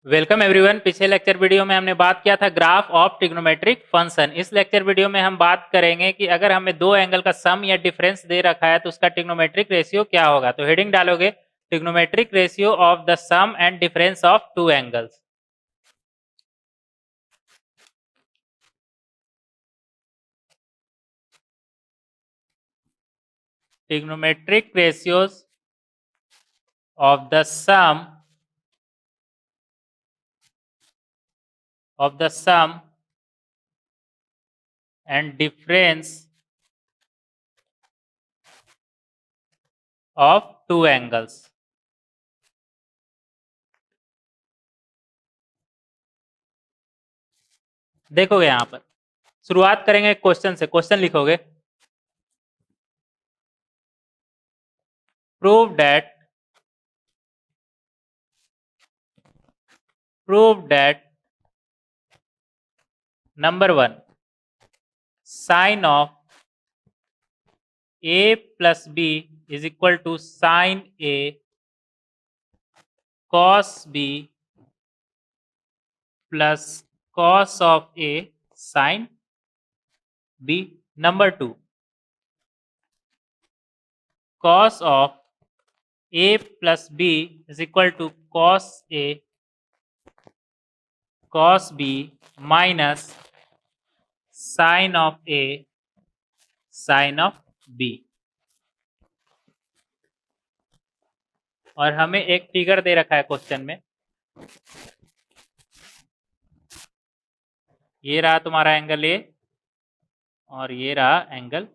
Welcome everyone. पिछले lecture video में हमने बात किया था ग्राफ ऑफ ट्रिग्नोमेट्रिक फंक्शन। इस लेक्चर वीडियो में हम बात करेंगे कि अगर हमें दो एंगल का सम या डिफरेंस दे रखा है तो उसका ट्रिग्नोमेट्रिक रेशियो क्या होगा। तो हेडिंग डालोगे trigonometric ratio of the sum and difference of two angles. Trigonometric ratios of the sum and difference of two angles। देखोगे यहां पर शुरुआत करेंगे क्वेश्चन से। क्वेश्चन लिखोगे prove that number 1 sine of a plus b is equal to sin a cos b plus cos of a sin b। number 2 cos of a plus b is equal to cos a cos b minus sin of a sin of b। और हमें एक figure दे रखा है question में, ये रहा तुम्हारा angle A और ये रहा एंगल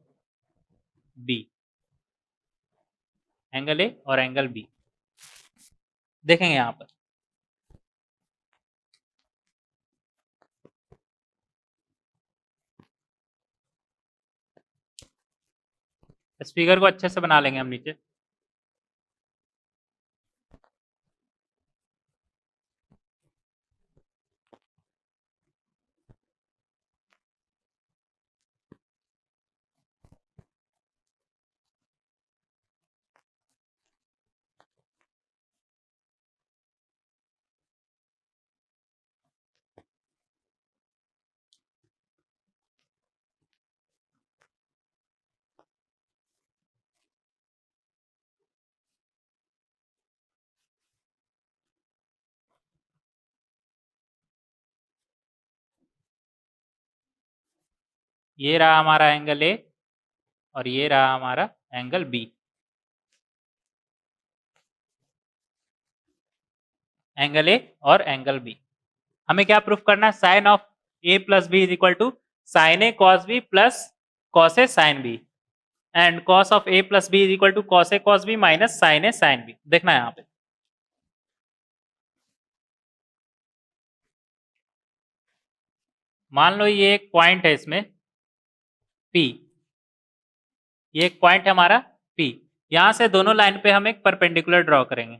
बी। एंगल ए और एंगल बी देखेंगे यहां पर। इस फिगर को अच्छे से बना लेंगे हम नीचे। ये रहा हमारा एंगल ए और ये रहा हमारा एंगल बी। एंगल ए और एंगल बी हमें क्या प्रूफ करना है? Sine of A plus b is equal to sine A cos b plus cos A sine b and cos of A plus b is equal to cos a cos b minus sine a sine b. देखना है यहाँ पे। मान लो ये एक point है इसमें P, ये एक पॉइंट है हमारा P। यहां से दोनों लाइन पे हम एक परपेंडिकुलर ड्रॉ करेंगे।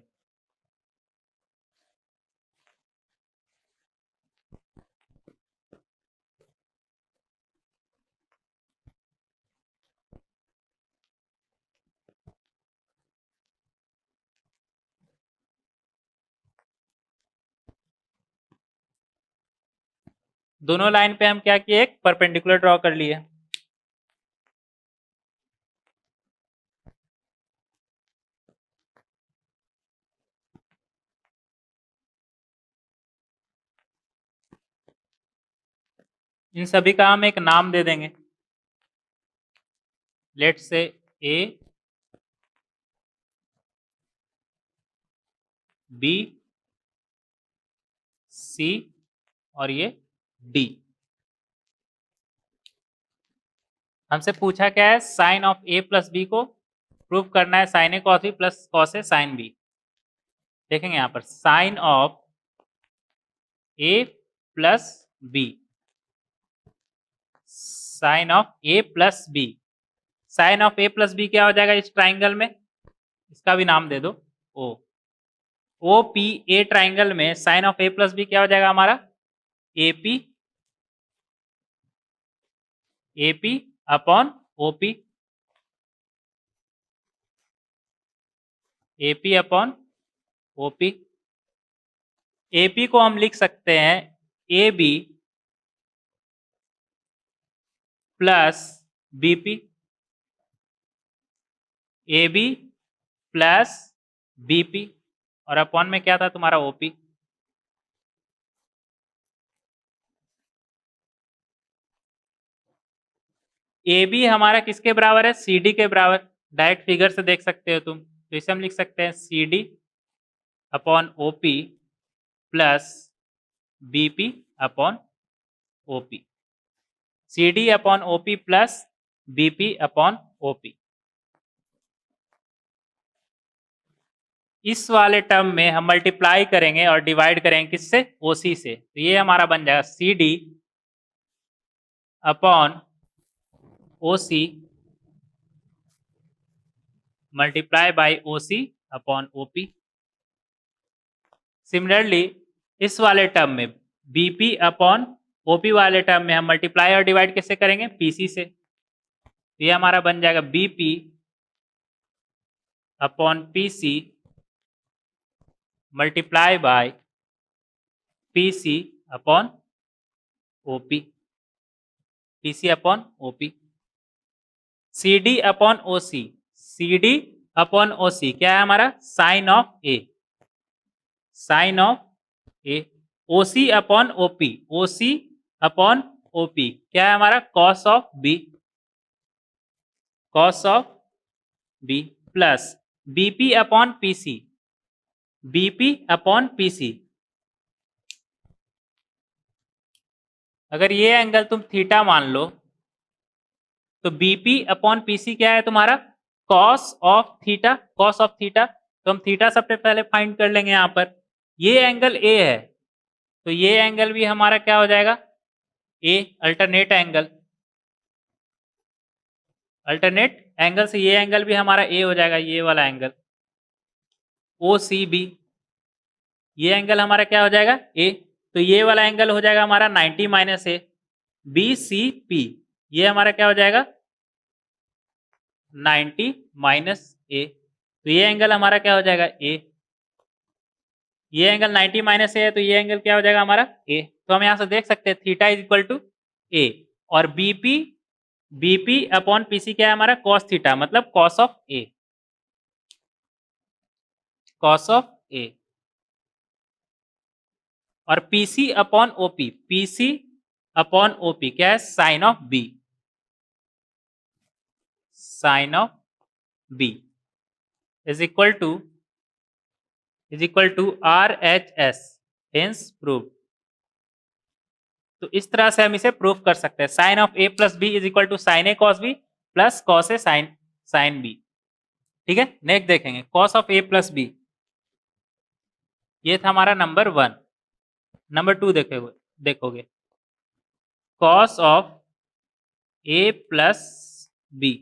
दोनों लाइन पे हम क्या किए? एक परपेंडिकुलर ड्रॉ कर लिए। इन सभी का हम एक नाम दे देंगे। Let's say A B C और ये डी। हमसे पूछा क्या है? Sine of A plus b को प्रूव करना है साइन ए कॉस बी प्लस कॉस ए साइन बी। देखेंगे यहां पर sine of A plus b, sine of A plus b. Sine of A plus B क्या हो जाएगा इस ट्राइंगल में? इसका भी नाम दे दो O. O P A triangle में sine of A plus B क्या हो जाएगा हमारा? AP, AP upon OP, AP upon OP. AP को हम लिख सकते हैं A B plus BP, A B plus BP, और अपॉन में क्या था तुम्हारा ओपी। ए बी हमारा किसके बराबर है, सी डी के बराबर, डायरेक्ट फिगर से देख सकते हो तुम, तो इसे हम लिख सकते हैं C D upon OP plus BP upon OP, C D upon OP plus BP upon OP. इस वाले टर्म में हम मल्टीप्लाई करेंगे और डिवाइड करेंगे किससे, ओसी से, तो ये हमारा बन जाएगा C D upon OC multiply by OC upon OP. Similarly इस वाले टर्म में बीपी अपॉन ओपी वाले टर्म में हम मल्टीप्लाई और डिवाइड किससे करेंगे, पीसी से, तो ये हमारा बन जाएगा BP upon PC multiply by PC upon OP, PC upon OP. C D upon OC, C D upon OC क्या है हमारा, sine of A, sine of A. OC upon OP, OC upon OP क्या है हमारा, cos of B, cos of B, plus BP upon PC, BP upon PC. अगर ये angle तुम theta मान लो तो बीपी अपॉन पीसी क्या है तुम्हारा, cos of theta, cos of theta, तो हम थीटा सबसे पहले फाइंड कर लेंगे यहां पर। ये एंगल ए है तो ये एंगल भी हमारा क्या हो जाएगा, ए, अल्टरनेट एंगल, अल्टरनेट एंगल से ये एंगल भी हमारा ए हो जाएगा, ये वाला एंगल ओ सी बी, ये एंगल हमारा क्या हो जाएगा, ए, तो ये वाला एंगल हो जाएगा हमारा 90 माइनस ए, बी सी पी, ये हमारा क्या हो जाएगा 90 माइनस ए, तो ये एंगल हमारा क्या हो जाएगा ए, ये एंगल 90 माइनस ए है तो ये एंगल क्या हो जाएगा हमारा ए, तो हम यहां से देख सकते हैं theta is equal to A, और बीपी, बीपी अपॉन पीसी क्या है हमारा, कॉस थीटा, मतलब cos of A, cos of A, और PC upon OP, PC upon OP क्या है, sine of B, sine of B is equal to R H S, hence prove. तो इस तरह से हम इसे प्रूफ कर सकते हैं, sine of A plus b is equal to sine A cos b plus cos A sine sine b. ठीक है, नेक्स्ट देखेंगे cos of A plus b, ये था हमारा नंबर 1। नंबर 2 देखोगे cos of A plus b,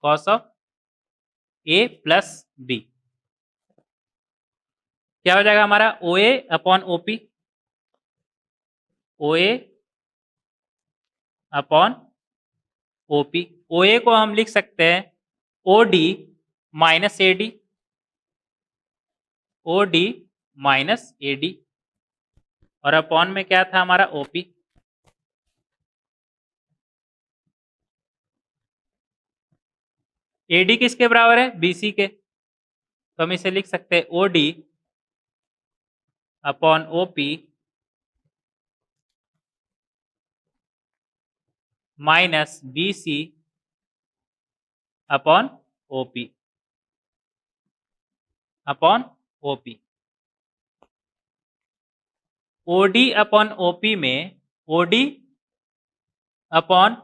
cos of A plus B क्या हो जाएगा हमारा, O A upon OP, O A upon OP, O A को हम लिख सकते हैं O D minus A D, O D minus A D, और अपॉन में क्या था हमारा ओपी। एडी किसके बराबर है, बीसी के, तो हम इसे लिख सकते हैं O D upon OP minus BC upon OP, upon OP. OD upon OP में, ओडी अपॉन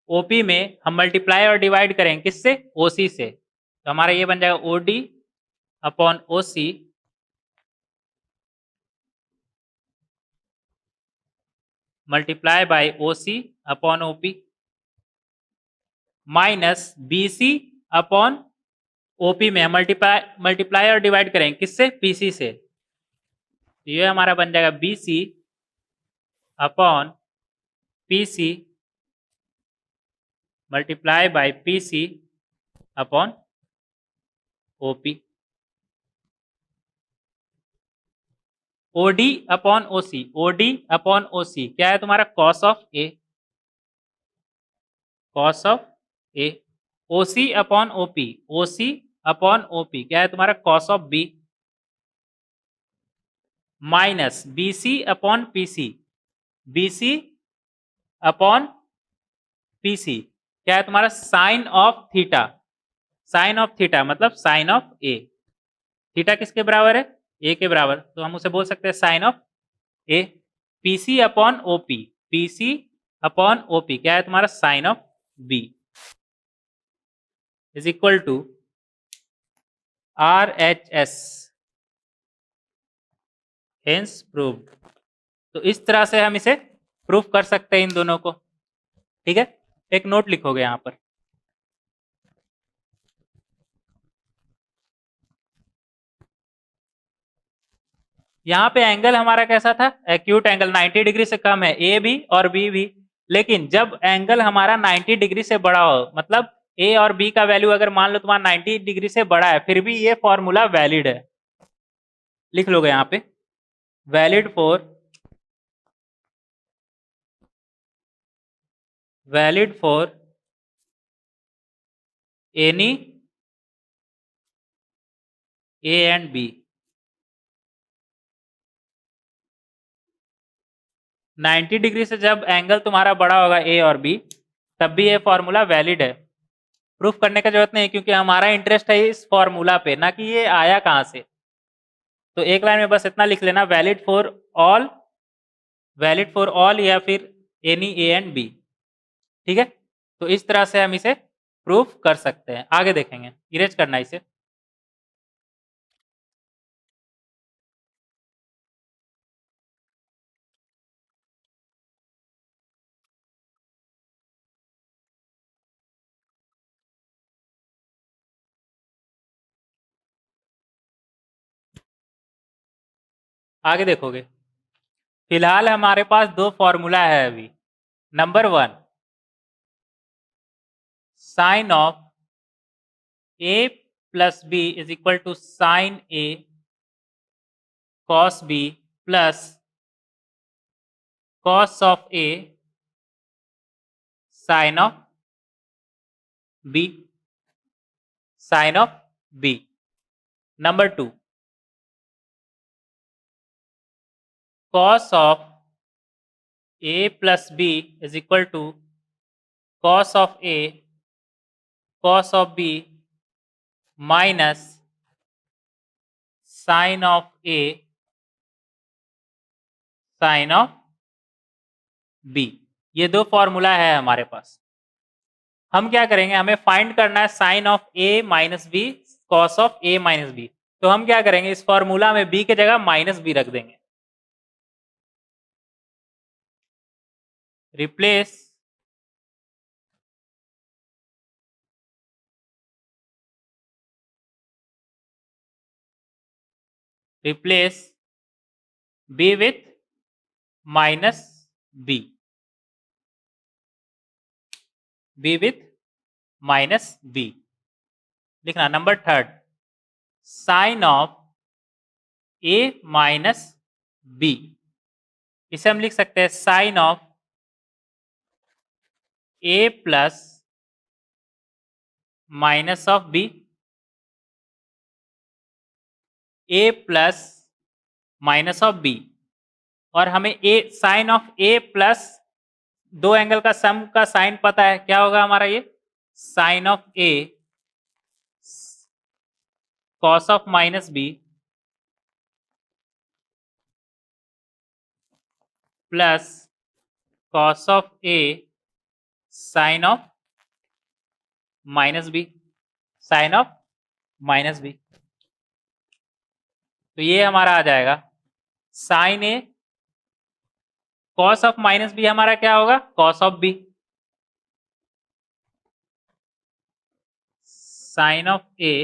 ओपी में हम मल्टीप्लाई और डिवाइड करेंगे किससे, ओसी से, तो हमारा ये बन जाएगा OD upon OC multiply by OC upon OP minus BC upon OP में हम मल्टीप्लाई और डिवाइड करेंगे किससे, पीसी से, तो ये हमारा बन जाएगा BC upon PC multiply by PC upon OP. OD upon OC, OD upon OC क्या है तुम्हारा cos of A, cos of A. OC upon OP, OC upon OP क्या है तुम्हारा cos of B, minus BC upon PC, BC upon PC क्या है तुम्हारा sine of theta, sine of theta मतलब साइन ऑफ ए। थीटा किसके बराबर है, ए के बराबर, तो हम उसे बोल सकते हैं sine of a. PC upon OP, PC upon OP क्या है तुम्हारा sine of B is equal to R H S, hence proved. तो इस तरह से हम इसे प्रूफ कर सकते हैं इन दोनों को, ठीक है। एक नोट लिखोगे यहां पर, यहाँ पे एंगल हमारा कैसा था, एक्यूट एंगल 90 डिग्री से कम है ए भी और बी भी, लेकिन जब एंगल हमारा 90 डिग्री से बड़ा हो, मतलब ए और बी का वैल्यू अगर मान लो तुम्हारा 90 डिग्री से बड़ा है, फिर भी ये फॉर्मूला वैलिड है। लिख लोगे यहाँ पे valid for, valid for any a and b. 90 degree से जब एंगल तुम्हारा बड़ा होगा ए और बी, तब भी ये फॉर्मूला वैलिड है। प्रूफ करने की जरूरत नहीं, क्योंकि हमारा इंटरेस्ट है इस फॉर्मूला पे, ना कि ये आया कहां से। तो एक लाइन में बस इतना लिख लेना, valid for all, valid for all या फिर एनी ए एंड बी, ठीक है। तो इस तरह से हम इसे प्रूफ कर सकते हैं। आगे देखेंगे, इरेज करना इसे। आगे देखोगे, फिलहाल हमारे पास दो फॉर्मूला है अभी। Number one, sine of A plus b is equal to sine A cos b plus cos of A sine of B, sine of b. Number two, cos of A plus b is equal to cos of A cos of B minus sine of A sine of B. ये दो formula है हमारे पास। हम क्या करेंगे, हमें find करना है sine of A minus B cos of A minus B. तो हम क्या करेंगे, इस फॉर्मूला में बी के जगह माइनस बी रख देंगे। Replace replace B with minus B, B with minus B लिखना। Number third, sine of A minus B, इसे हम लिख सकते हैं sine of A plus minus of B, A plus minus of B. और हमें A sine of A plus दो angle का सम का साइन पता है, क्या होगा हमारा ये sine of A cos of minus B plus cos of A sine of minus B, sine of minus B. तो ये हमारा आ जाएगा sine A cos of minus B, हमारा क्या होगा cos of B, sine of A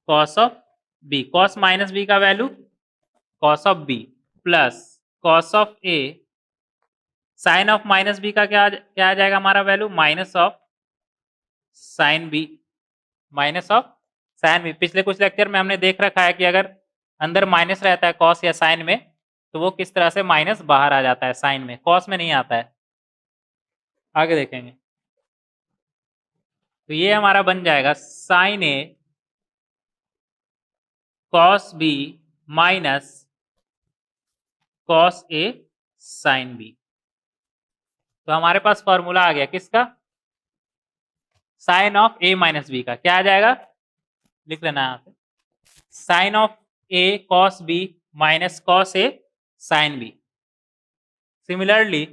cos of B, cos minus B का value cos of B plus cos of A sine of minus B का क्या आ जाएगा हमारा value minus of sine b, minus of sine b. पिछले कुछ lecture में हमने देख रखा है कि अगर अंदर माइनस रहता है कॉस या साइन में, तो वो किस तरह से माइनस बाहर आ जाता है साइन में, कॉस में नहीं आता है। आगे देखेंगे। तो ये हमारा बन जाएगा साइन ए कॉस बी माइनस कॉस ए साइन बी। तो हमारे पास फॉर्मूला आ गया किसका, sine of A minus B का। क्या आ जाएगा, लिख लेना यहाँ पे, sine of A cos b minus cos A sine b. Similarly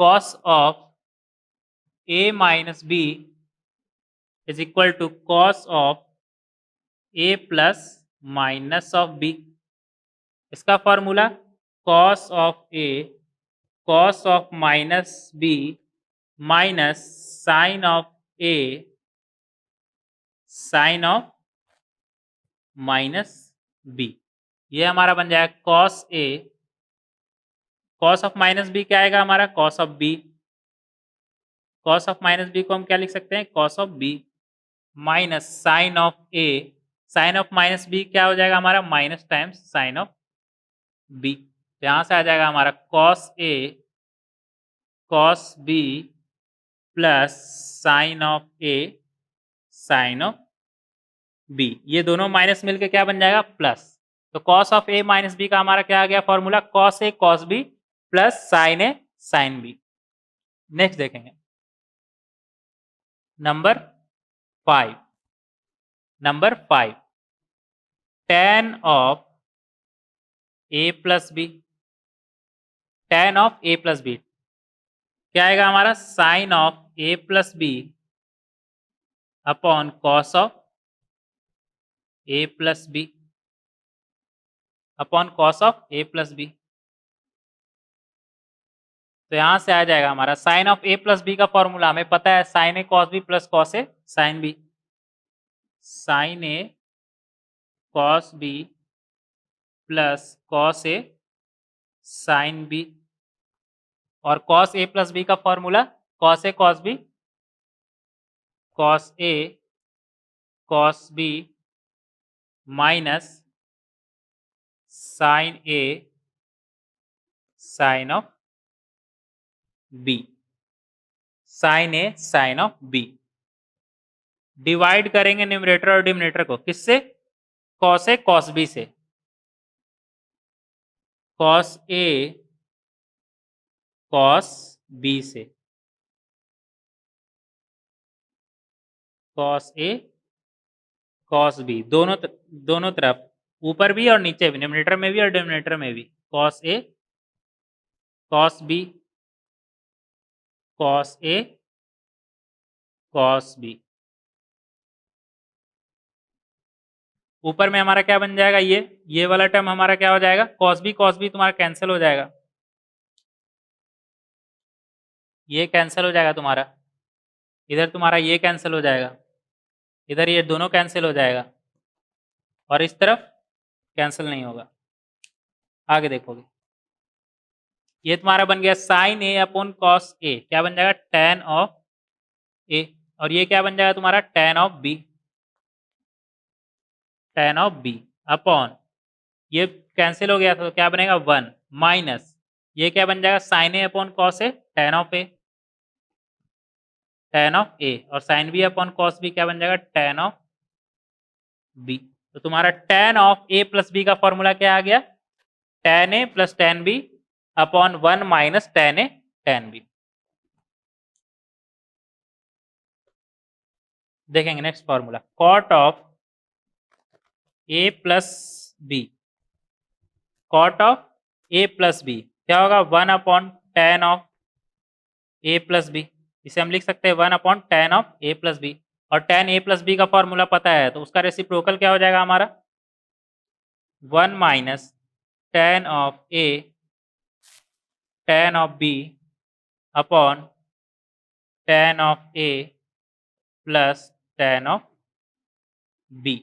cos of a minus b is equal to cos of a plus minus of b। इसका formula cos of a cos of minus b minus sin of a sin of minus b। ये हमारा बन जाएगा cos a, cos of minus b क्या आएगा हमारा, cos of b। cos of minus b को हम क्या लिख सकते हैं, cos of b minus sine of A, sine of minus b क्या हो जाएगा हमारा, minus times sine of B. तो यहां से आ जाएगा हमारा cos a cos b plus sine of A sine of B. ये दोनों माइनस मिलके क्या बन जाएगा, प्लस। तो cos of A minus B का हमारा क्या आ गया formula, cos a cos b plus sine a sine b. Next देखेंगे number 5। Number 5 tan of A plus b, tan of A plus B क्या आएगा हमारा, sine of A plus b upon cos of A plus b upon cos of A plus b. तो यहां से आ जाएगा हमारा sine of A plus B का फॉर्मूला हमें पता है, साइन ए कॉस बी प्लस कॉस ए साइन बी। साइन ए कॉस बी प्लस कॉस ए साइन बी, और कॉस ए प्लस बी का formula cos a cos b cos a cos b minus sine a sine of B, sine a sine of b. Divide करेंगे numerator और denominator को, किससे, cos a cos b से। Cos a cos b से, cos a cos B, दोनों तरफ, ऊपर भी और नीचे भी, न्यूमरेटर में भी और डिनोमिनेटर में भी, cos a cos b cos a cos B. ऊपर में हमारा क्या बन जाएगा, ये वाला टर्म हमारा क्या हो जाएगा, कॉस बी तुम्हारा कैंसिल हो जाएगा, ये कैंसिल हो जाएगा तुम्हारा, इधर तुम्हारा ये कैंसिल हो जाएगा, इधर ये दोनों कैंसिल हो जाएगा, और इस तरफ कैंसिल नहीं होगा। आगे देखोगे, ये तुम्हारा बन गया साइन ए अपॉन कॉस ए, क्या बन जाएगा, tan ऑफ ए, और ये क्या बन जाएगा तुम्हारा, tan of B, tan of b upon, ये कैंसिल हो गया था तो क्या बनेगा 1 माइनस, ये क्या बन जाएगा, sine A upon cos A tan of A, tan of A, और sine B upon cos B क्या बन जाएगा, tan ऑफ बी। तो तुम्हारा tan of A plus B का फॉर्मूला क्या आ गया, tan A plus tan B upon 1 minus tan A tan B. देखेंगे next formula, cot of A plus B, cot of A plus B क्या होगा, 1 upon tan of A plus b, इसे हम लिख सकते हैं 1 upon tan of A plus b, और tan ए plus B का फॉर्मूला पता है तो उसका रेसिप्रोकल क्या हो जाएगा हमारा, 1 minus tan of A tan of b upon tan of A plus tan of b.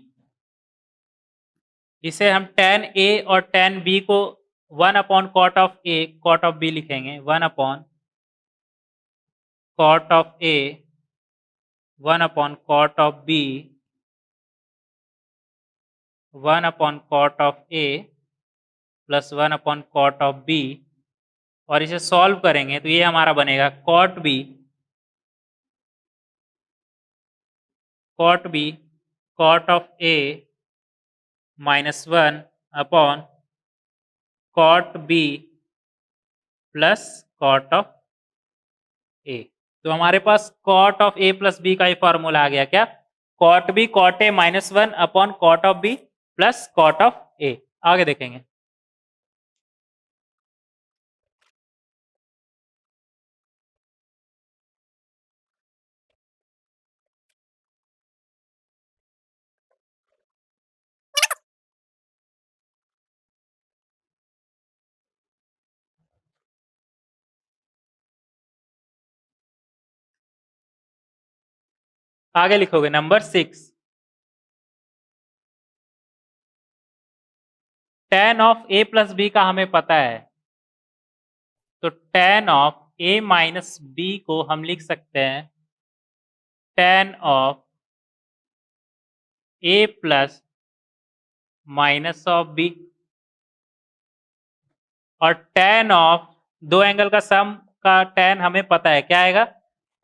इसे हम tan ए और tan बी को 1 upon cot of a cot of b लिखेंगे, 1 upon cot of a 1 upon cot of b 1/cot of A plus 1/cot of B, और इसे solve करेंगे तो ये हमारा बनेगा cot b cot of a -1/cot b plus cot of a। तो हमारे पास cot of a plus b का ही फॉर्मूला आ गया क्या, cot b cot a -1/cot of b plus cot of a। आगे देखेंगे। आगे लिखोगे number 6, tan of a plus B का हमें पता है, तो tan of a minus B को हम लिख सकते हैं tan of a plus minus of B, और tan ऑफ दो एंगल का सम का tan हमें पता है क्या आएगा,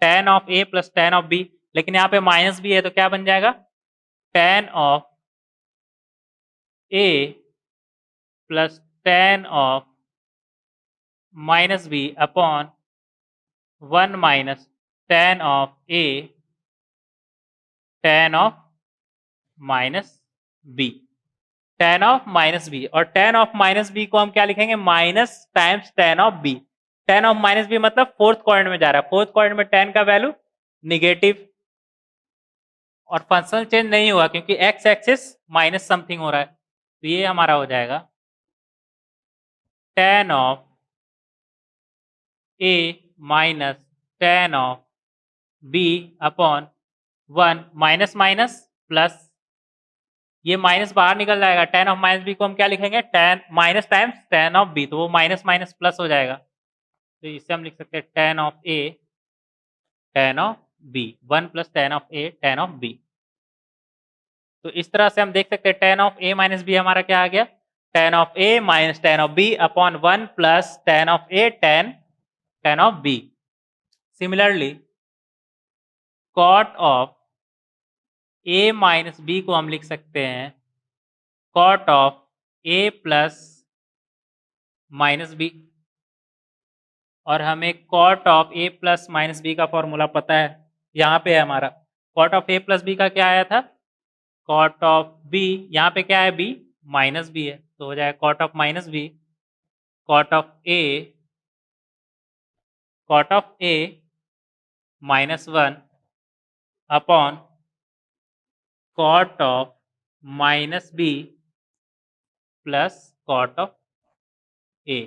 tan of a plus tan of b, लेकिन यहाँ पे माइनस भी है तो क्या बन जाएगा tan of a plus tan of minus B upon 1 minus tan of a tan of minus B, tan of minus B, और tan ऑफ माइनस बी को हम क्या लिखेंगे minus times tan of B. tan of minus B मतलब fourth quadrant में जा रहा है, फोर्थ क्वाड्रेंट में tan का वैल्यू निगेटिव, और फंक्शनल चेंज नहीं हुआ क्योंकि एक्स एक्सिस माइनस समथिंग हो रहा है, तो ये हमारा हो जाएगा tan of a minus tan of b upon 1 minus minus plus, ये माइनस बाहर निकल जाएगा, tan ऑफ माइनस बी को हम क्या लिखेंगे tan minus times tan of B, तो वो माइनस माइनस प्लस हो जाएगा, तो इससे हम लिख सकते हैं tan of a tan of b, 1 plus tan of a tan of b। तो इस तरह से हम देख सकते हैं tan of a minus B हमारा क्या आ गया, tan of a minus tan of b upon 1 plus tan of a tan of b। Similarly cot of a minus b को हम लिख सकते हैं cot of a plus minus B, और हमें cot of a plus minus B का formula पता है, यहाँ पे है हमारा cot of a plus B का क्या आया था cot ऑफ b, यहाँ पे क्या है b माइनस बी है, तो हो जाएगा cot of minus B cot of a -1 upon cot of minus B plus cot of a।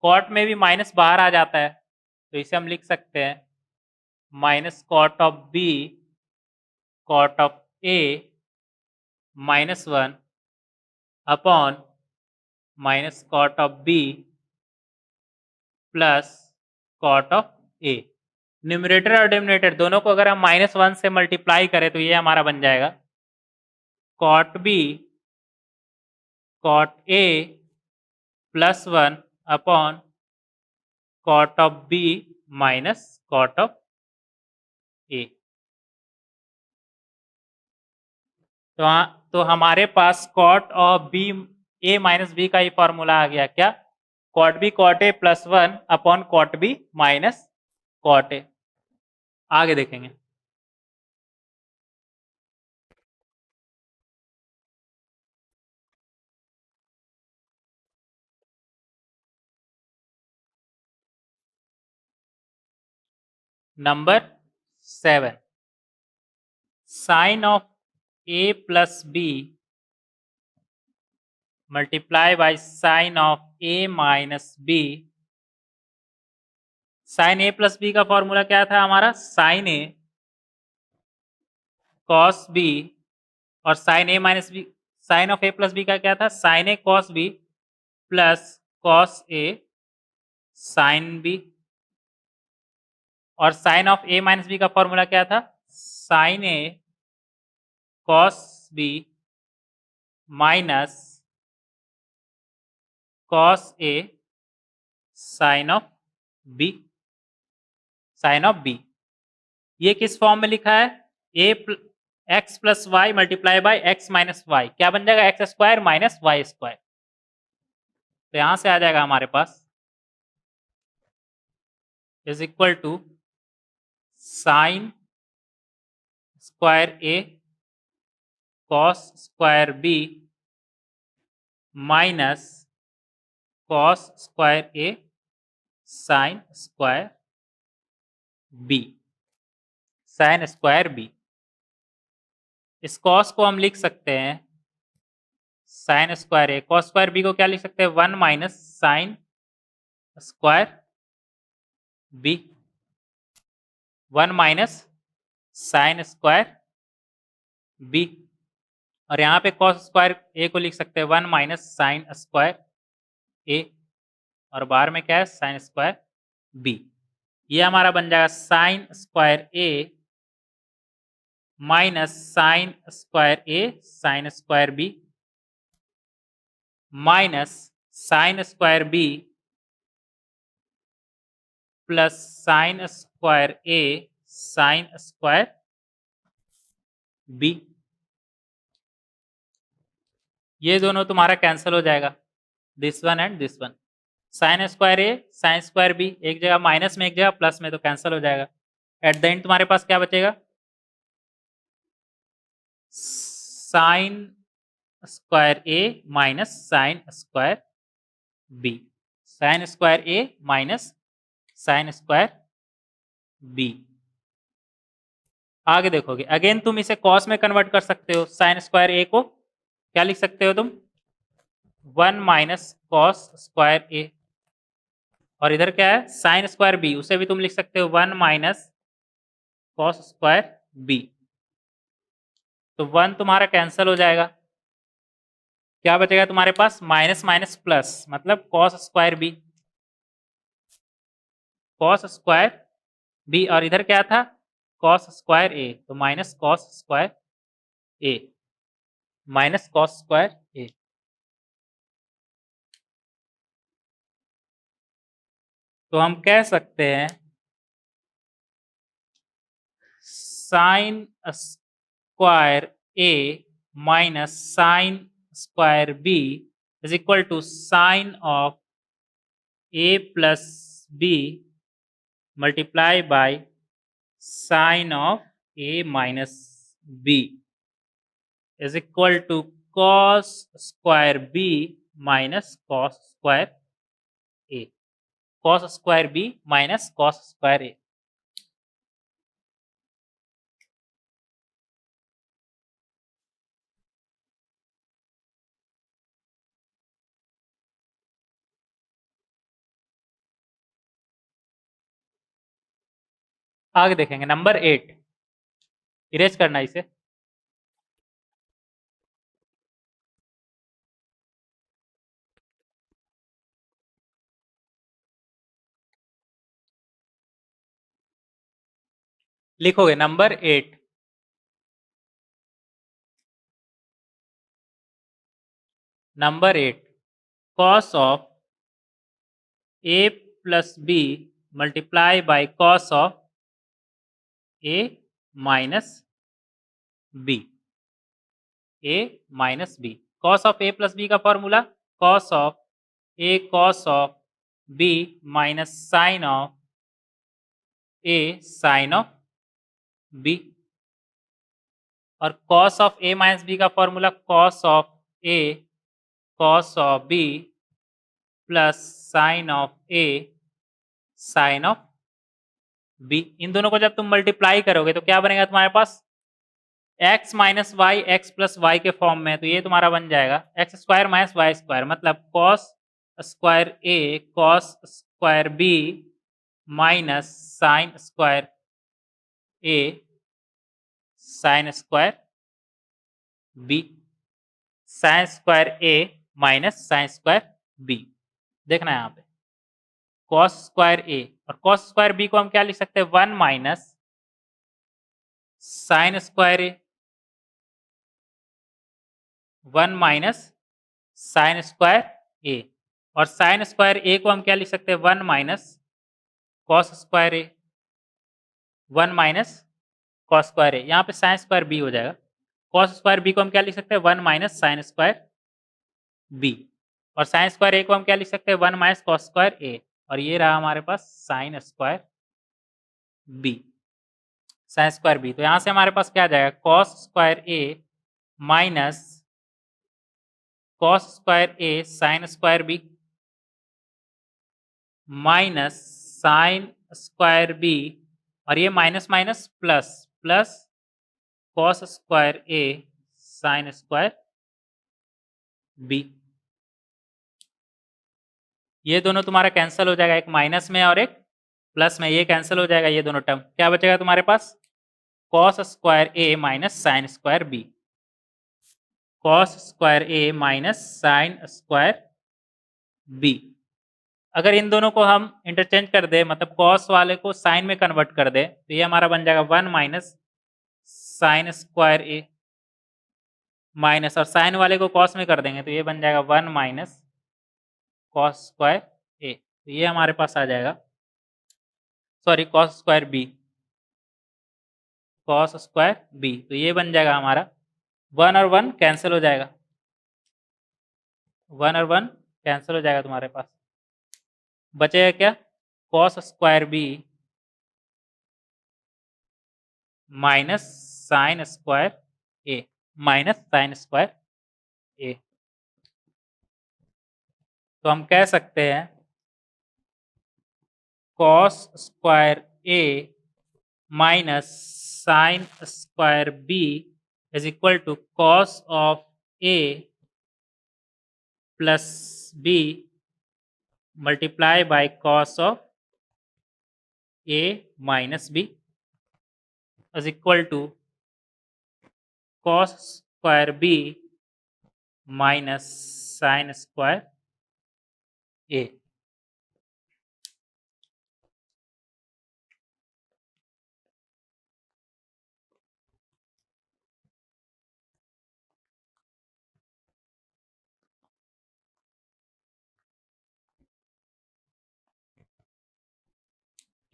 cot में भी माइनस बाहर आ जाता है, तो इसे हम लिख सकते हैं minus cot of b cot of a -1 upon minus cot of b plus cot of a। Numerator और डिनोमिनेटर दोनों को अगर हम -1 से मल्टीप्लाई करें तो ये हमारा बन जाएगा cot b cot a plus 1 upon cot of b minus cot of a। तो हमारे पास cot of b a minus B का ही फॉर्मूला आ गया क्या, cot b cot a plus 1 upon cot b minus cot a। आगे देखेंगे। Number 7, sine of a plus B multiply by sine of a minus B. Sine a plus B का formula क्या था हमारा, साइन a कॉस b, और sine a minus B, sine of a plus B का क्या था sine a cos b plus cos a sine b, और sine of a minus B का फॉर्मूला क्या था sine a cos b minus cos A sine of B, sine of B. ये किस form में लिखा है? X plus y multiply by x minus y, क्या बन जाएगा? X square minus y square. तो यहां से आ जाएगा हमारे पास is equal to sine square A cos square B minus cos square A sine square B, sine square B. इस कॉस को हम लिख सकते हैं sine square A, cos square B को क्या लिख सकते हैं? 1 minus sine square B, 1 minus sine square B. और यहाँ पे कॉस स्क्वायर ए को लिख सकते हैं 1 माइनस साइन स्क्वायर ए, और बाहर में क्या है? Sine square B. ये हमारा बन जाएगा sine square A minus sine square A sine square B minus sine square B plus sine square A sine square B. ये दोनों तुम्हारा कैंसिल हो जाएगा, this one and this one. Sine square A sine square B, एक जगह minus में एक जगह प्लस में, तो कैंसिल हो जाएगा। एट द एंड तुम्हारे पास क्या बचेगा? Sine square A minus sine square B, sine square A minus sine square B. आगे देखोगे, अगेन तुम इसे कॉस में कन्वर्ट कर सकते हो। साइन स्क्वायर ए को क्या लिख सकते हो तुम? 1 माइनस कॉस स्क्वायर ए, और इधर क्या है? साइन स्क्वायर बी, उसे भी तुम लिख सकते हो 1 माइनस कॉस स्क्वायर बी। तो 1 तुम्हारा कैंसिल हो जाएगा, क्या बचेगा तुम्हारे पास? माइनस माइनस प्लस, मतलब cos square B, cos square B, और इधर क्या था? कॉस स्क्वायर ए, तो minus cos square A, minus cos square A. तो हम कह सकते हैं sine square A minus sine square B is equal to sine of A plus B multiply by sine of A minus B is equal to cos square B minus cos square A, cos square B minus cos square A. आगे देखेंगे number 8, erase करना इसे। लिखोगे number 8, number 8 cos of A plus B multiply by cos of A minus B, A minus B. Cos of A plus B का formula cos of A cos of B minus sine of A sine of B, और cos of A minus B का formula cos of A cos of B plus sine of A sine of B. इन दोनों को जब तुम multiply करोगे तो क्या बनेगा तुम्हारे पास? x minus y x plus y के फॉर्म में, तो ये तुम्हारा बन जाएगा x square minus y square, मतलब cos square A cos square B minus sine square A sine square B, sine square A minus sine square B. देखना है यहाँ पे कॉस स्क्वायर ए और कॉस स्क्वायर बी को हम क्या लिख सकते हैं? 1 माइनस साइन स्क्वायर ए 1 माइनस साइन स्क्वायर ए, और साइन स्क्वायर ए को हम क्या लिख सकते हैं 1 माइनस कॉस स्क्वायर ए, 1 माइनस कॉस स्क्वायर ए, यहाँ पे साइन स्क्वायर बी हो जाएगा। कॉस स्क्वायर बी को हम क्या लिख सकते हैं 1 माइनस साइन स्क्वायर बी, और साइन स्क्वायर ए को हम क्या लिख सकते हैं 1 माइनस कॉस स्क्वायर ए, और ये रहा हमारे पास sine square B, sine square B. तो यहाँ से हमारे पास क्या आ जाएगा cos square A minus cos square A sine square B minus sine square B, और ये minus minus plus plus cos square A sine square B. ये दोनों तुम्हारा कैंसिल हो जाएगा, एक माइनस में और एक प्लस में, ये कैंसिल हो जाएगा ये दोनों टर्म। क्या बचेगा तुम्हारे पास cos square A minus sine square B, cos square A minus sine square B. अगर इन दोनों को हम इंटरचेंज कर दे, मतलब कॉस वाले को साइन में कन्वर्ट कर दे, तो ये हमारा बन जाएगा 1 minus sine square A minus, और साइन वाले को कॉस में कर देंगे तो ये बन जाएगा 1 माइनस कॉस स्क्वायर ए, तो ये हमारे पास आ जाएगा, sorry cos square B, cos square B, तो ये बन जाएगा हमारा 1 और 1 कैंसिल हो जाएगा, 1 और 1 कैंसिल हो जाएगा, तुम्हारे पास बचेगा क्या cos square B minus sine square A, minus sine square A. तो हम कह सकते हैं cos square A minus sine square B is equal to cos of A plus B multiply by cos of A minus B is equal to cos square B minus sine square A.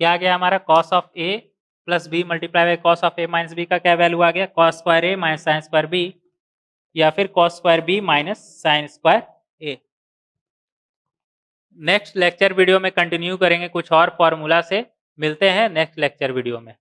क्या आ गया हमारा cos of A plus B multiply by cos of A minus B का क्या value आ गया cos square A minus sine square B, या फिर cos square B minus sine square A. Next lecture video में कंटिन्यू करेंगे कुछ और फॉर्मूला से, मिलते हैं नेक्स्ट लेक्चर वीडियो में।